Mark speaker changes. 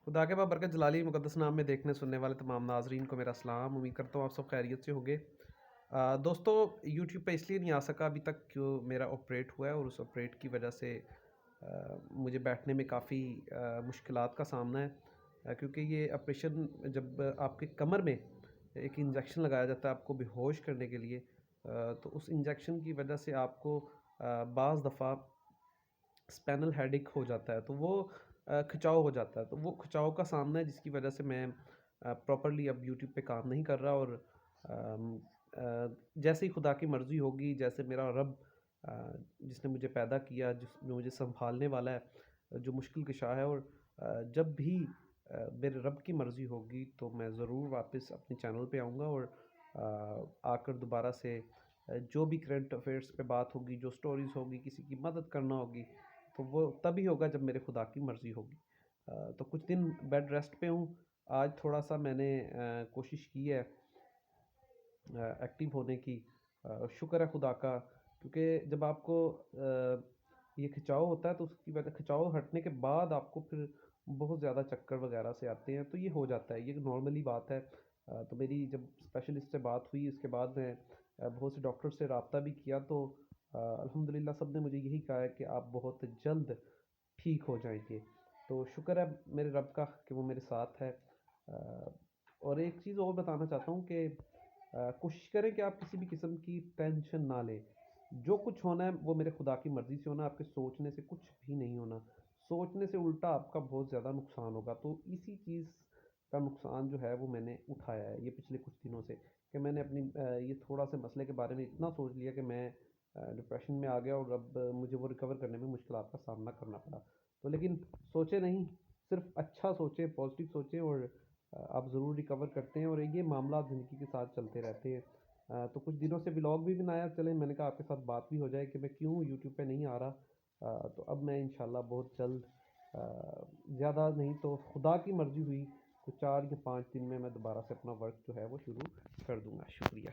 Speaker 1: खुदा के बाबरकत जलाली मुक़द्दस नाम में देखने सुनने वाले तमाम नाजरीन को मेरा सलाम। उम्मीद करता हूँ आप सब खैरियत से होंगे। दोस्तों, यूट्यूब पे इसलिए नहीं आ सका अभी तक क्यों मेरा ऑपरेट हुआ है और उस ऑपरेट की वजह से मुझे बैठने में काफ़ी मुश्किलात का सामना है। क्योंकि ये ऑपरेशन जब आपके कमर में एक इंजेक्शन लगाया जाता है आपको बेहोश करने के लिए, तो उस इंजेक्शन की वजह से आपको बाज़ दफ़ा स्पाइनल हेडेक हो जाता है, तो वो खिंचाव हो जाता है, तो वो खिंचाव का सामना है जिसकी वजह से मैं प्रॉपर्ली अब यूट्यूब पे काम नहीं कर रहा। और जैसे ही खुदा की मर्ज़ी होगी, जैसे मेरा रब अ, जिसने मुझे पैदा किया, जिसने मुझे सँभालने वाला है, जो मुश्किल कुशा है, और जब भी मेरे रब की मर्ज़ी होगी तो मैं ज़रूर वापस अपने चैनल पे आऊँगा और आकर दोबारा से जो भी करंट अफेयर्स पे बात होगी, जो स्टोरीज़ होगी, किसी की मदद करना होगी, तो वो तभी होगा जब मेरे खुदा की मर्ज़ी होगी। तो कुछ दिन बेड रेस्ट पे हूँ। आज थोड़ा-सा मैंने कोशिश की है एक्टिव होने की। शुक्र है खुदा का, क्योंकि जब आपको ये खिंचाव होता है तो उसकी वजह खिंचाव हटने के बाद आपको फिर बहुत ज़्यादा चक्कर वगैरह से आते हैं, तो ये हो जाता है, ये नॉर्मली बात है। तो मेरी जब स्पेशलिस्ट से बात हुई उसके बाद मैं बहुत से डॉक्टर से रब्ता भी किया, तो अल्हम्दुलिल्लाह सब ने मुझे यही कहा है कि आप बहुत जल्द ठीक हो जाएँगे। तो शुक्र है मेरे रब का कि वो मेरे साथ है। और एक चीज़ और बताना चाहता हूँ कि कोशिश करें कि आप किसी भी किस्म की टेंशन ना लें। जो कुछ होना है वो मेरे खुदा की मर्ज़ी से होना, आपके सोचने से कुछ भी नहीं होना। सोचने से उल्टा आपका बहुत ज़्यादा नुकसान होगा। तो इसी चीज़ का नुकसान जो है वो मैंने उठाया है ये पिछले कुछ दिनों से, कि मैंने अपनी ये थोड़ा-से मसले के बारे में इतना सोच लिया कि मैं डिप्रेशन में आ गया और अब मुझे वो रिकवर करने में मुश्किलात का सामना करना पड़ा। तो लेकिन सोचे नहीं, सिर्फ़ अच्छा सोचें, पॉज़िटिव सोचें और आप ज़रूर रिकवर करते हैं, और ये मामला ज़िंदगी के साथ चलते रहते हैं। तो कुछ दिनों से व्लॉग भी बनाया, चलें मैंने कहा आपके साथ बात भी हो जाए कि मैं क्यों यूट्यूब पे नहीं आ रहा। तो अब मैं इंशाल्लाह बहुत जल्द, ज़्यादा नहीं तो खुदा की मर्ज़ी हुई तो 4 या 5 दिन में मैं दोबारा से अपना वर्क जो है वो शुरू कर दूँगा। शुक्रिया।